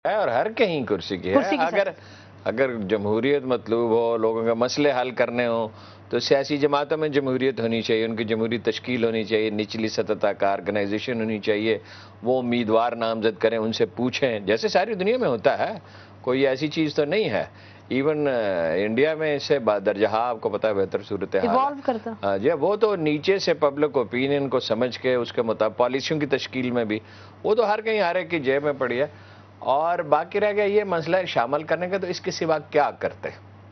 ہے اور ہر کہیں کرسی کی ہے. اگر جمہوریت مطلوب ہو، لوگوں کے مسئلے حل کرنے ہوں تو سیاسی جماعتوں میں جمہوریت ہونی چاہیے، ان کی جمہوری تشکیل ہونی چاہیے، نچلی سطح تک آرگنائزیشن ہونی چاہیے، وہ امیدوار نامزد کریں، ان سے پوچھیں جیسے ساری دنیا میں ہوتا ہے. کوئی ایسی چیز تو نہیں ہے. ایون انڈیا میں اس سے درجہ آپ کو پتا ہے بہتر صورتحال ہے. جی وہ تو نیچے سے پبلک اوپینین کو سمجھ کے اس کے مطابق پالیسیوں کی تشکیل میں بھی وہ تو ہر کہیں ہر ایک کی جیب میں پڑی ہے. اور باقی رہ گیا یہ مسئلہ شامل کرنے کا، تو اس کے سوا کیا کرتے؟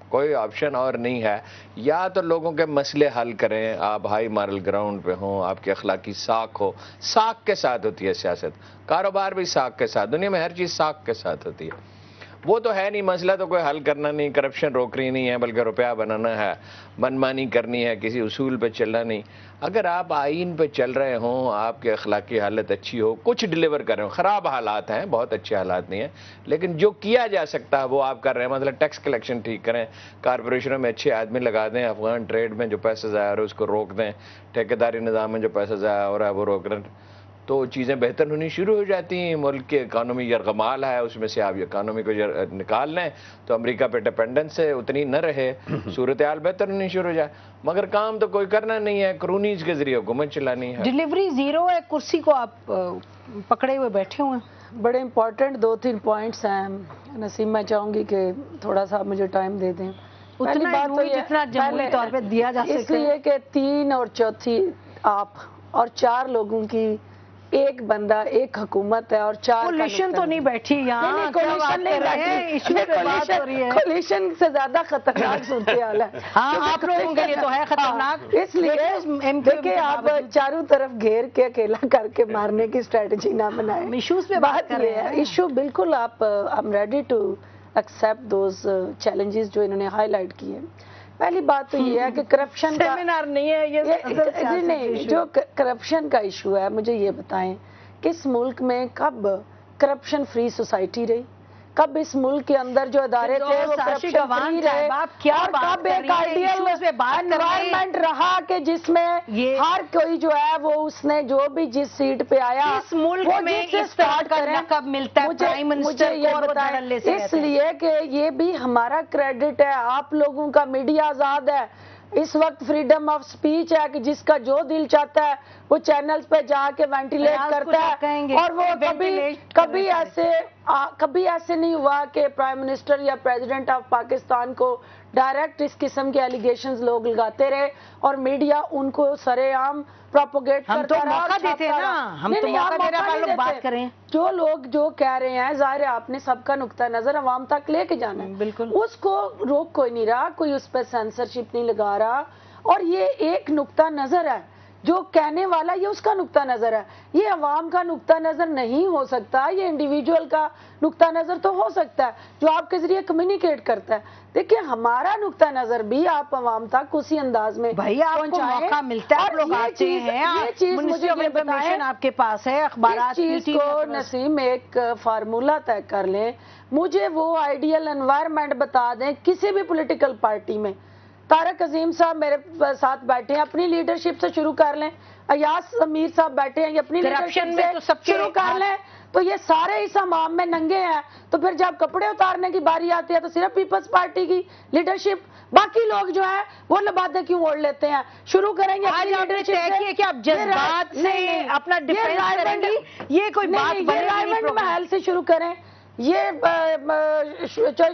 کوئی آپشن اور نہیں ہے. یا تو لوگوں کے مسئلے حل کریں، آپ ہائی مارل گراؤنڈ پہ ہوں، آپ کی اخلاقی ساکھ ہو. ساکھ کے ساتھ ہوتی ہے سیاست، کاروبار بھی ساکھ کے ساتھ، دنیا میں ہر چیز ساکھ کے ساتھ ہوتی ہے. وہ تو ہے نہیں، مسئلہ تو کوئی حل کرنا نہیں، کرپشن روکنی نہیں ہے، بلکہ روپیہ بنانا ہے، منمانی کرنی ہے، کسی اصول پہ چلنا نہیں. اگر آپ آئین پہ چل رہے ہوں، آپ کی اخلاقی حالت اچھی ہو، کچھ ڈیلیور کر رہے ہوں، خراب حالات ہیں، بہت اچھے حالات نہیں ہیں، لیکن جو کیا جا سکتا ہے وہ آپ کر رہے ہیں. مطلب ٹیکس کلیکشن ٹھیک کریں، کارپوریشنوں میں اچھے آدمی لگا دیں، افغان ٹریڈ میں جو پیسہ ضائع ہو رہا ہے اس کو روک دیں، ٹھیکیداری نظام میں جو پیسہ ضائع ہو رہا ہے وہ روک دیں، تو چیزیں بہتر ہونی شروع ہو جاتی ہیں. ملک کی اکانومی یرغمال ہے، اس میں سے آپ اکانومی کو نکال لیں تو امریکہ پہ ڈیپینڈنس ہے اتنی نہ رہے، صورتحال بہتر ہونی شروع ہو جائے. مگر کام تو کوئی کرنا نہیں ہے، کرونیز کے ذریعے حکومت چلانی ہے. ڈیلیوری زیرو ہے، کرسی کو آپ پکڑے ہوئے بیٹھے ہوئے ہیں. بڑے امپورٹنٹ 2-3 پوائنٹس ہیں. نسیم میں چاہوں گی کہ تھوڑا سا مجھے ٹائم دے دیں. پہلی بات تو یہ جتنا جمہوری طور پہ دیا جا سکتا ہے، اس لیے کہ 3 اور چوتھی آپ اور 4 لوگوں کی ایک بندہ ایک حکومت ہے اور 4 کولیشن تو نہیں بیٹھی یہاں. کولیشن نہیں بیٹھی، کولیشن سے زیادہ خطرناک صورتحال ہے. ہاں آپ لوگوں کے لیے تو ہے خطرناک. اس لیے دیکھیں آپ چاروں طرف گھیر کے اکیلا کر کے مارنے کی اسٹریٹجی نہ بنائیں. ایشوز پہ بات یہ ہے، ایشو بالکل آپ I'm ready to accept those challenges جو انہوں نے ہائی لائٹ کیے. پہلی بات تو یہ ہے کہ کرپشن کا سیمینار نہیں ہے یہ، نہیں جو کرپشن کا ایشو ہے، مجھے یہ بتائیں کہ اس ملک میں کب کرپشن فری سوسائٹی رہی؟ کب اس ملک کے اندر جو ادارے تھے وہ کرپشن فری رہے؟ اور کب ایک آئیڈیل انوائرمنٹ رہا کہ جس میں ہر کوئی جو ہے وہ اس نے جو بھی جس سیٹ پہ آیا اس ملک میں اس طرح کا لقب ملتا ہے پرائم منسٹر کو اور وہ دھڑلے سے اس لیے کہ یہ بھی ہمارا کریڈٹ ہے. آپ لوگوں کا میڈیا آزاد ہے، اس وقت فریڈم آف سپیچ ہے کہ جس کا جو دل چاہتا ہے وہ چینلز پہ جا کے وینٹیلیٹ کرتا ہے. اور وہ کبھی ایسے نہیں ہوا کہ پرائم منسٹر یا پریزیڈنٹ آف پاکستان کو ڈائریکٹ اس قسم کے ایلیگیشنز لوگ لگاتے رہے اور میڈیا ان کو سرے عام پروپوگیٹ کرتا رہا. ہم تو موقع دیتے ہیں نا، ہم تو موقع دے رہے ہیں، لوگ بات کریں. جو لوگ جو کہہ رہے ہیں ظاہر ہے آپ نے سب کا نقطہ نظر عوام تک لے کے جانا ہے. بالکل اس کو روک کوئی نہیں رہا، کوئی اس پہ سینسرشپ نہیں لگا رہا. اور یہ ایک نقطہ نظر ہے جو کہنے والا، یہ اس کا نقطہ نظر ہے، یہ عوام کا نقطہ نظر نہیں ہو سکتا. یہ انڈیویجول کا نقطہ نظر تو ہو سکتا ہے جو آپ کے ذریعے کمیونیکیٹ کرتا ہے. دیکھیں ہمارا نقطہ نظر بھی آپ عوام تک اسی انداز میں پہنچائیں. موقع ملتا ہے، لوگ آتے ہیں. یہ چیز مجھے یہ بتائیں، آپ کے پاس ہے اخبارات، اس چیز کو نسیم ایک فارمولہ طے کر لیں. مجھے وہ آئیڈیل انوائرمنٹ بتا دیں کسی بھی پولیٹیکل پارٹی میں. طارق عظیم صاحب میرے ساتھ بیٹھے ہیں، اپنی لیڈرشپ سے شروع کر لیں. ایاز امیر صاحب بیٹھے ہیں، یہ اپنی لیڈرشپ سے شروع کر لیں. تو یہ سارے اس عوام میں ننگے ہیں. تو پھر جب کپڑے اتارنے کی باری آتی ہے تو صرف پیپلز پارٹی کی لیڈرشپ، باقی لوگ جو ہیں وہ لبادے کیوں اوڑھ لیتے ہیں. شروع کریں گے آج آپ نے طے کیا کہ آپ جذبات سے اپنا ڈیفینس کریں گی، یہ کوئی بات بنے گی. رائمنڈ محل سے شروع کریں، یہ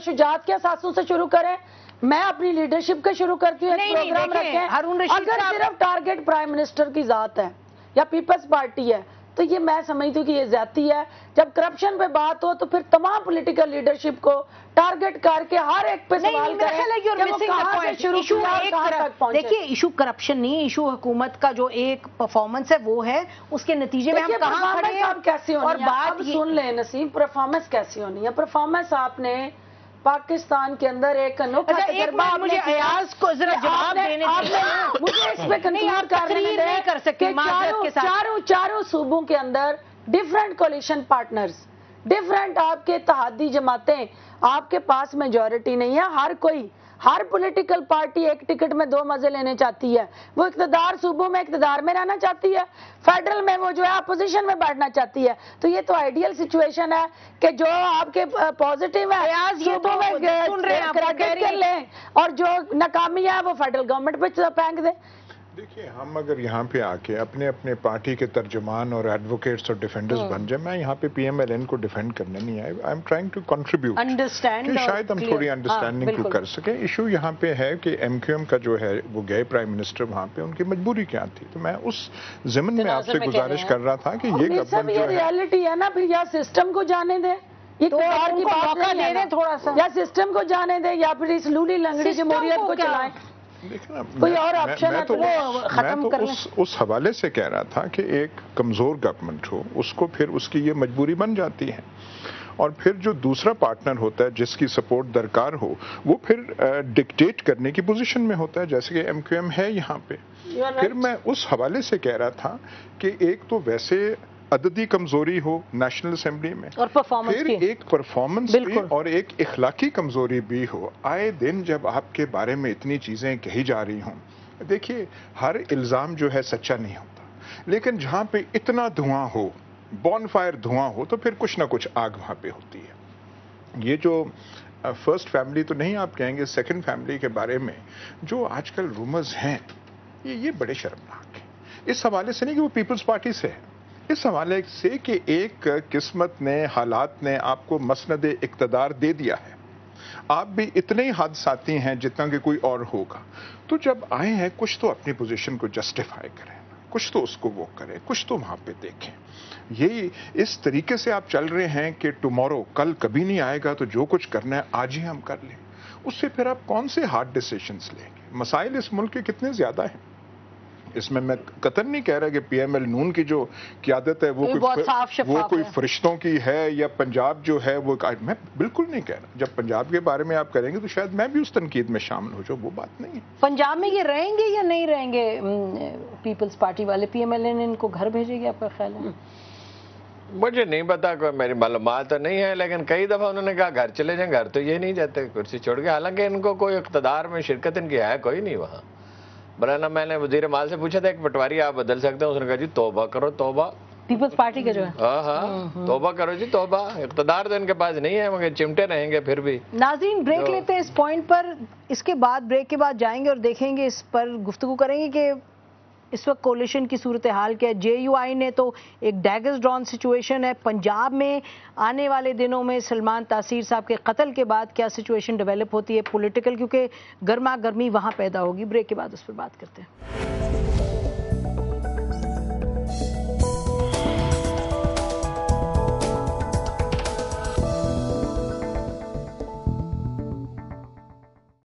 شجاعت کے اثاثوں سے شروع کریں. میں اپنی لیڈرشپ کا شروع کرتی ہوں، ایک پروگرام رکھیں. اگر صرف ٹارگٹ پرائم منسٹر کی ذات ہے یا پیپلز پارٹی ہے تو یہ میں سمجھتی ہوں کہ یہ زیادتی ہے. جب کرپشن پہ بات ہو تو پھر تمام پولیٹیکل لیڈرشپ کو ٹارگٹ کر کے ہر ایک پہ سوال کریں کہ وہ کہاں سے شروع کیا اور کہاں تک پہنچے. دیکھیے ایشو کرپشن نہیں، ایشو حکومت کا جو ایک پرفارمنس ہے وہ ہے، اس کے نتیجے میں ہم کہاں کھڑے ہیں. کیسی ہونی ہے اب سن لیں نسیم، پرفارمنس کیسی ہونی ہے. پرفارمنس آپ نے پاکستان کے اندر ایک انوکھا تجربہ. مجھے ایاز کو ذرا جواب دینے مجھے اس پہ کنکلوڈ کرنے دیں کر سکتے چاروں صوبوں کے اندر ڈیفرنٹ کولیشن پارٹنرز، ڈفرینٹ آپ کے اتحادی جماعتیں، آپ کے پاس میجورٹی نہیں ہے. ہر پولیٹیکل پارٹی ایک ٹکٹ میں 2 مزے لینے چاہتی ہے. وہ اقتدار صوبوں میں اقتدار میں رہنا چاہتی ہے، فیڈرل میں وہ جو ہے اپوزیشن میں بیٹھنا چاہتی ہے. تو یہ تو آئیڈیل سچویشن ہے کہ جو آپ کے پازیٹیو ہے صوبوں میں کریڈٹ کر لیں اور جو ناکامی ہے وہ فیڈرل گورنمنٹ پہ پھینک دیں. دیکھیے، ہم اگر یہاں پہ آ کے اپنے پارٹی کے ترجمان اور ایڈوکیٹس اور ڈیفینڈرز بن جائیں، میں یہاں پہ پی ایم ایل این کو ڈیفینڈ کرنے نہیں آئے. I am trying to contribute کہ شاید ہم تھوڑی انڈرسٹینڈنگ کو کر سکیں. ایشو یہاں پہ ہے کہ ایم کیو ایم کا جو ہے وہ گئے پرائم منسٹر وہاں پہ، ان کی مجبوری کیا تھی. تو میں اس ضمن میں آپ سے گزارش کر رہا تھا کہ یہ گورنمنٹ جو ہے ریالٹی ہے نا، پھر یا سسٹم کو جانے دیں، اقتدار کی بات نہیں ہے، تھوڑا سا یا سسٹم کو جانے دیں یا پھر اس لولی لنگڑی جمہوریت کو چلائیں. کوئی اور آپشن ہے تو وہ ختم کر لیں. اس حوالے سے کہہ رہا تھا کہ ایک کمزور گورنمنٹ ہو، اس کو پھر اس کی یہ مجبوری بن جاتی ہے، اور پھر جو دوسرا پارٹنر ہوتا ہے جس کی سپورٹ درکار ہو، وہ پھر ڈکٹیٹ کرنے کی پوزیشن میں ہوتا ہے، جیسے کہ ایم کیو ایم ہے یہاں پہ. پھر میں اس حوالے سے کہہ رہا تھا کہ ایک تو ویسے عددی کمزوری ہو نیشنل اسمبلی میں، اور پھر ایک پرفارمنس بھی اور ایک اخلاقی کمزوری بھی ہو. آئے دن جب آپ کے بارے میں اتنی چیزیں کہی جا رہی ہوں، دیکھیے ہر الزام جو ہے سچا نہیں ہوتا، لیکن جہاں پہ اتنا دھواں ہو، بون فائر دھواں ہو، تو پھر کچھ نہ کچھ آگ وہاں پہ ہوتی ہے. یہ جو فرسٹ فیملی تو نہیں آپ کہیں گے، سیکنڈ فیملی کے بارے میں جو آج کل رومرز ہیں، یہ بڑے شرمناک ہیں. اس حوالے سے نہیں کہ وہ پیپلز پارٹی سے ہے، اس حوالے سے کہ ایک قسمت نے، حالات نے آپ کو مسند اقتدار دے دیا ہے. آپ بھی اتنے ہی حادثاتی ہیں جتنا کہ کوئی اور ہوگا. تو جب آئے ہیں، کچھ تو اپنی پوزیشن کو جسٹیفائی کریں، کچھ تو اس کو وہ کریں، کچھ تو وہاں پہ دیکھیں. یہی اس طریقے سے آپ چل رہے ہیں کہ ٹمورو، کل کبھی نہیں آئے گا، تو جو کچھ کرنا ہے آج ہی ہم کر لیں. اس سے پھر آپ کون سے ہارڈ ڈیسیشنز لیں گے؟ مسائل اس ملک کے کتنے زیادہ ہیں. اس میں قطعاً نہیں کہہ رہا کہ پی ایم ایل نون کی جو قیادت ہے وہ کوئی فرشتوں کی ہے، یا پنجاب جو ہے وہ، میں بالکل نہیں کہہ رہا. جب پنجاب کے بارے میں آپ کریں گے تو شاید میں بھی اس تنقید میں شامل ہو جاؤں، وہ بات نہیں ہے. پنجاب میں یہ رہیں گے یا نہیں رہیں گے پیپلز پارٹی والے؟ پی ایم ایل این ان کو گھر بھیجے گی، آپ کا خیال ہے؟ مجھے نہیں پتا، کوئی میری معلومات تو نہیں ہے، لیکن کئی دفعہ انہوں نے کہا گھر چلے جائیں. گھر تو یہ نہیں جاتے کرسی چھوڑ کے، حالانکہ ان کو کوئی اقتدار میں شرکت ان کی ہے کوئی نہیں وہاں. بلانا میں نے وزیر مال سے پوچھا تھا ایک پٹواری آپ بدل سکتے ہیں، اس نے کہا جی توبہ کرو توبہ. پیپلز پارٹی کے جو ہے، ہاں توبہ کرو جی توبہ. اقتدار تو ان کے پاس نہیں ہے، مگر چمٹے رہیں گے پھر بھی. ناظرین بریک لیتے ہیں اس پوائنٹ پر، اس کے بعد بریک کے بعد جائیں گے اور دیکھیں گے، اس پر گفتگو کریں گے کہ اس وقت کولیشن کی صورتحال کیا ہے. جے یو آئی نے تو ایک ڈیگرز ڈرون سچویشن ہے. پنجاب میں آنے والے دنوں میں سلمان تاثیر صاحب کے قتل کے بعد کیا سچویشن ڈیولپ ہوتی ہے پولیٹیکل، کیونکہ گرما گرمی وہاں پیدا ہوگی. بریک کے بعد اس پر بات کرتے ہیں.